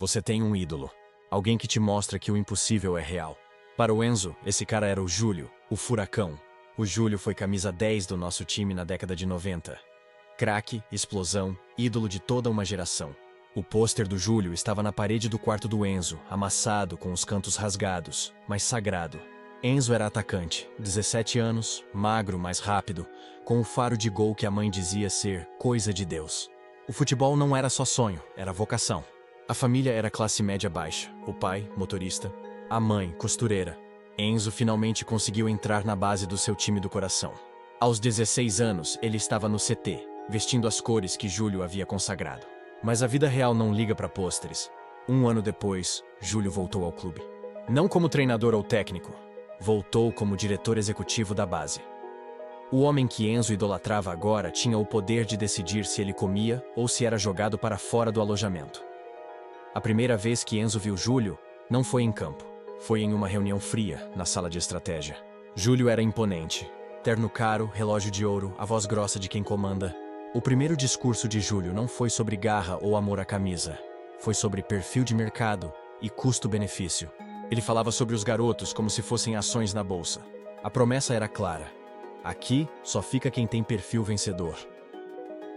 Você tem um ídolo. Alguém que te mostra que o impossível é real. Para o Enzo, esse cara era o Júlio, o furacão. O Júlio foi camisa 10 do nosso time na década de 90. Craque, explosão, ídolo de toda uma geração. O pôster do Júlio estava na parede do quarto do Enzo, amassado com os cantos rasgados, mas sagrado. Enzo era atacante, 17 anos, magro, mais rápido, com o faro de gol que a mãe dizia ser coisa de Deus. O futebol não era só sonho, era vocação. A família era classe média baixa, o pai, motorista, a mãe, costureira. Enzo finalmente conseguiu entrar na base do seu time do coração. Aos 16 anos, ele estava no CT, vestindo as cores que Júlio havia consagrado. Mas a vida real não liga para pôsteres. Um ano depois, Júlio voltou ao clube. Não como treinador ou técnico, voltou como diretor executivo da base. O homem que Enzo idolatrava agora tinha o poder de decidir se ele comia ou se era jogado para fora do alojamento. A primeira vez que Enzo viu Júlio não foi em campo. Foi em uma reunião fria, na sala de estratégia. Júlio era imponente. Terno caro, relógio de ouro, a voz grossa de quem comanda. O primeiro discurso de Júlio não foi sobre garra ou amor à camisa. Foi sobre perfil de mercado e custo-benefício. Ele falava sobre os garotos como se fossem ações na bolsa. A promessa era clara. Aqui só fica quem tem perfil vencedor.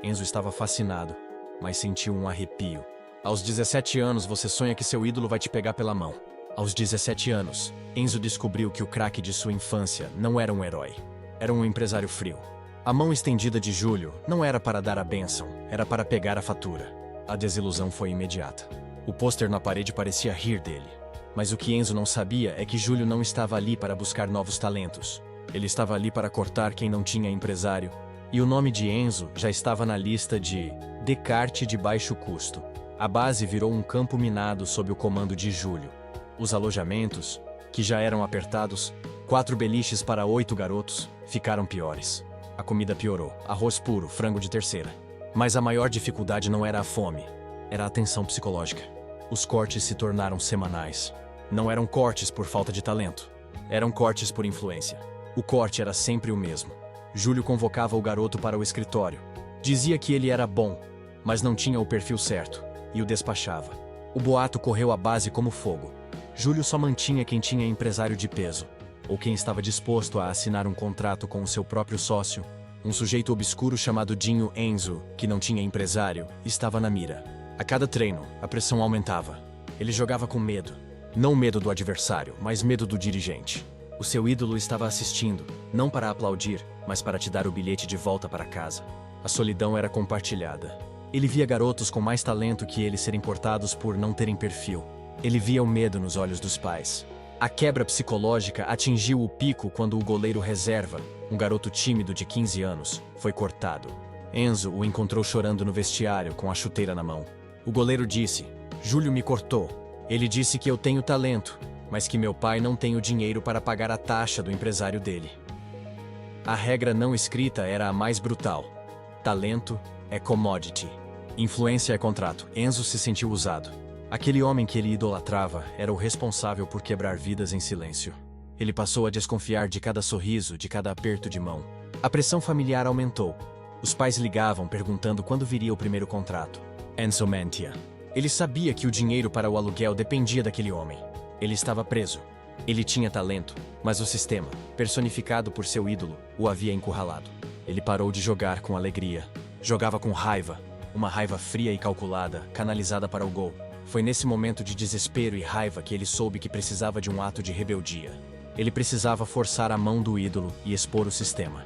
Enzo estava fascinado, mas sentiu um arrepio. Aos 17 anos, você sonha que seu ídolo vai te pegar pela mão. Aos 17 anos, Enzo descobriu que o craque de sua infância não era um herói. Era um empresário frio. A mão estendida de Júlio não era para dar a bênção, era para pegar a fatura. A desilusão foi imediata. O pôster na parede parecia rir dele. Mas o que Enzo não sabia é que Júlio não estava ali para buscar novos talentos. Ele estava ali para cortar quem não tinha empresário. E o nome de Enzo já estava na lista de descarte de baixo custo. A base virou um campo minado sob o comando de Júlio. Os alojamentos, que já eram apertados, 4 beliches para 8 garotos, ficaram piores. A comida piorou, arroz puro, frango de terceira. Mas a maior dificuldade não era a fome, era a tensão psicológica. Os cortes se tornaram semanais. Não eram cortes por falta de talento, eram cortes por influência. O corte era sempre o mesmo. Júlio convocava o garoto para o escritório. Dizia que ele era bom, mas não tinha o perfil certo, e o despachava. O boato correu à base como fogo. Júlio só mantinha quem tinha empresário de peso, ou quem estava disposto a assinar um contrato com o seu próprio sócio. Um sujeito obscuro chamado Dinho Enzo, que não tinha empresário, estava na mira. A cada treino, a pressão aumentava. Ele jogava com medo. Não medo do adversário, mas medo do dirigente. O seu ídolo estava assistindo, não para aplaudir, mas para te dar o bilhete de volta para casa. A solidão era compartilhada. Ele via garotos com mais talento que ele serem cortados por não terem perfil. Ele via o medo nos olhos dos pais. A quebra psicológica atingiu o pico quando o goleiro reserva, um garoto tímido de 15 anos, foi cortado. Enzo o encontrou chorando no vestiário com a chuteira na mão. O goleiro disse: "Júlio me cortou. Ele disse que eu tenho talento, mas que meu pai não tem o dinheiro para pagar a taxa do empresário dele." A regra não escrita era a mais brutal. Talento é commodity. Influência é contrato. Enzo se sentiu usado. Aquele homem que ele idolatrava era o responsável por quebrar vidas em silêncio. Ele passou a desconfiar de cada sorriso, de cada aperto de mão. A pressão familiar aumentou. Os pais ligavam perguntando quando viria o primeiro contrato. Enzo mentia. Ele sabia que o dinheiro para o aluguel dependia daquele homem. Ele estava preso. Ele tinha talento, mas o sistema, personificado por seu ídolo, o havia encurralado. Ele parou de jogar com alegria. Jogava com raiva, uma raiva fria e calculada, canalizada para o gol. Foi nesse momento de desespero e raiva que ele soube que precisava de um ato de rebeldia. Ele precisava forçar a mão do ídolo e expor o sistema.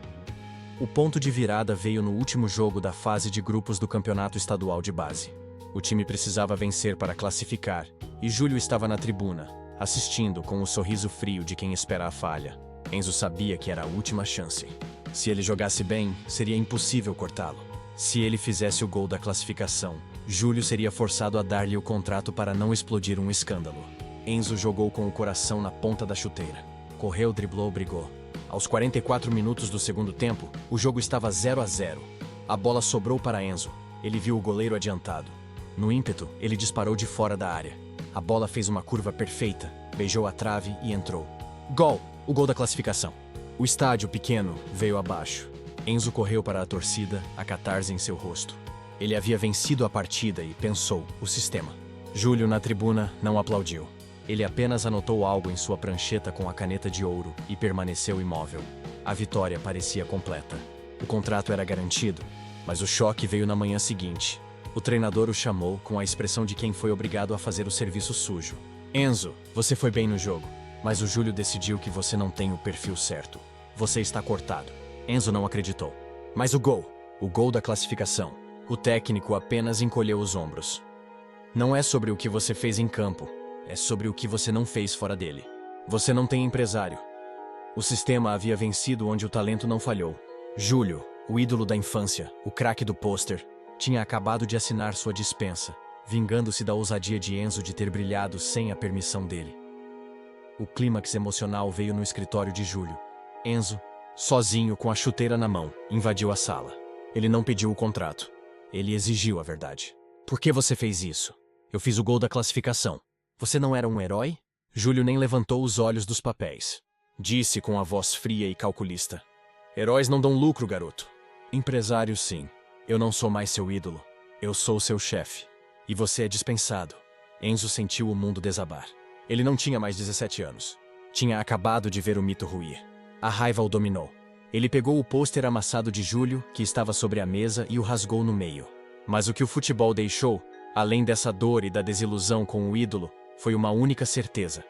O ponto de virada veio no último jogo da fase de grupos do campeonato estadual de base. O time precisava vencer para classificar, e Júlio estava na tribuna, assistindo com o sorriso frio de quem espera a falha. Enzo sabia que era a última chance. Se ele jogasse bem, seria impossível cortá-lo. Se ele fizesse o gol da classificação, Júlio seria forçado a dar-lhe o contrato para não explodir um escândalo. Enzo jogou com o coração na ponta da chuteira. Correu, driblou, brigou. Aos 44 minutos do segundo tempo, o jogo estava 0-0. A bola sobrou para Enzo. Ele viu o goleiro adiantado. No ímpeto, ele disparou de fora da área. A bola fez uma curva perfeita, beijou a trave e entrou. Gol! O gol da classificação. O estádio pequeno veio abaixo. Enzo correu para a torcida, a catarse em seu rosto. Ele havia vencido a partida e pensou: o sistema. Júlio, na tribuna, não aplaudiu. Ele apenas anotou algo em sua prancheta com a caneta de ouro e permaneceu imóvel. A vitória parecia completa. O contrato era garantido, mas o choque veio na manhã seguinte. O treinador o chamou com a expressão de quem foi obrigado a fazer o serviço sujo. Enzo, você foi bem no jogo, mas o Júlio decidiu que você não tem o perfil certo. Você está cortado. Enzo não acreditou. Mas o gol da classificação. O técnico apenas encolheu os ombros. Não é sobre o que você fez em campo, é sobre o que você não fez fora dele. Você não tem empresário. O sistema havia vencido onde o talento não falhou. Júlio, o ídolo da infância, o craque do pôster, tinha acabado de assinar sua dispensa, vingando-se da ousadia de Enzo de ter brilhado sem a permissão dele. O clímax emocional veio no escritório de Júlio. Enzo, sozinho com a chuteira na mão, invadiu a sala. Ele não pediu o contrato. Ele exigiu a verdade. Por que você fez isso? Eu fiz o gol da classificação. Você não era um herói? Júlio nem levantou os olhos dos papéis. Disse com a voz fria e calculista. Heróis não dão lucro, garoto. Empresário, sim. Eu não sou mais seu ídolo. Eu sou seu chefe. E você é dispensado. Enzo sentiu o mundo desabar. Ele não tinha mais 17 anos. Tinha acabado de ver o mito ruir. A raiva o dominou. Ele pegou o pôster amassado de Júlio, que estava sobre a mesa, e o rasgou no meio. Mas o que o futebol deixou, além dessa dor e da desilusão com o ídolo, foi uma única certeza.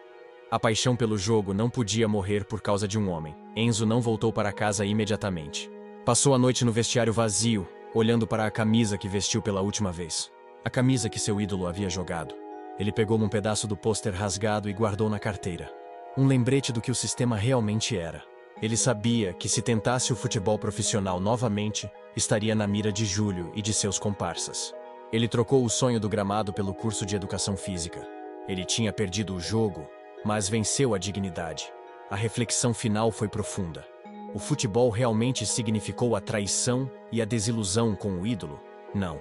A paixão pelo jogo não podia morrer por causa de um homem. Enzo não voltou para casa imediatamente. Passou a noite no vestiário vazio, olhando para a camisa que vestiu pela última vez. A camisa que seu ídolo havia jogado. Ele pegou um pedaço do pôster rasgado e guardou na carteira. Um lembrete do que o sistema realmente era. Ele sabia que se tentasse o futebol profissional novamente, estaria na mira de Júlio e de seus comparsas. Ele trocou o sonho do gramado pelo curso de educação física. Ele tinha perdido o jogo, mas venceu a dignidade. A reflexão final foi profunda. O futebol realmente significou a traição e a desilusão com o ídolo? Não.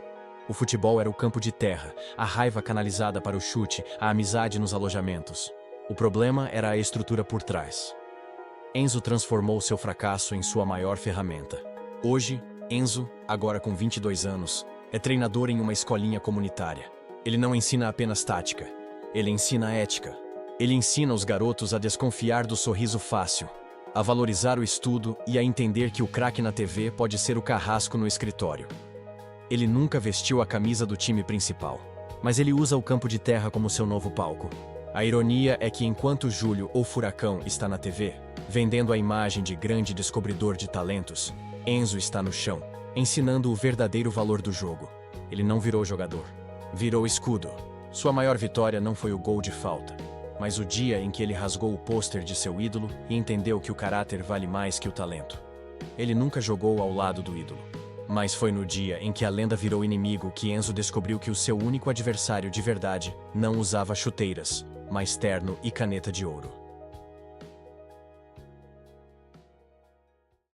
O futebol era o campo de terra, a raiva canalizada para o chute, a amizade nos alojamentos. O problema era a estrutura por trás. Enzo transformou seu fracasso em sua maior ferramenta. Hoje, Enzo, agora com 22 anos, é treinador em uma escolinha comunitária. Ele não ensina apenas tática, ele ensina ética. Ele ensina os garotos a desconfiar do sorriso fácil, a valorizar o estudo e a entender que o craque na TV pode ser o carrasco no escritório. Ele nunca vestiu a camisa do time principal, mas ele usa o campo de terra como seu novo palco. A ironia é que enquanto Júlio, ou Furacão, está na TV, vendendo a imagem de grande descobridor de talentos, Enzo está no chão, ensinando o verdadeiro valor do jogo. Ele não virou jogador, virou escudo. Sua maior vitória não foi o gol de falta, mas o dia em que ele rasgou o pôster de seu ídolo e entendeu que o caráter vale mais que o talento. Ele nunca jogou ao lado do ídolo, mas foi no dia em que a lenda virou inimigo que Enzo descobriu que o seu único adversário de verdade não usava chuteiras, mas terno e caneta de ouro.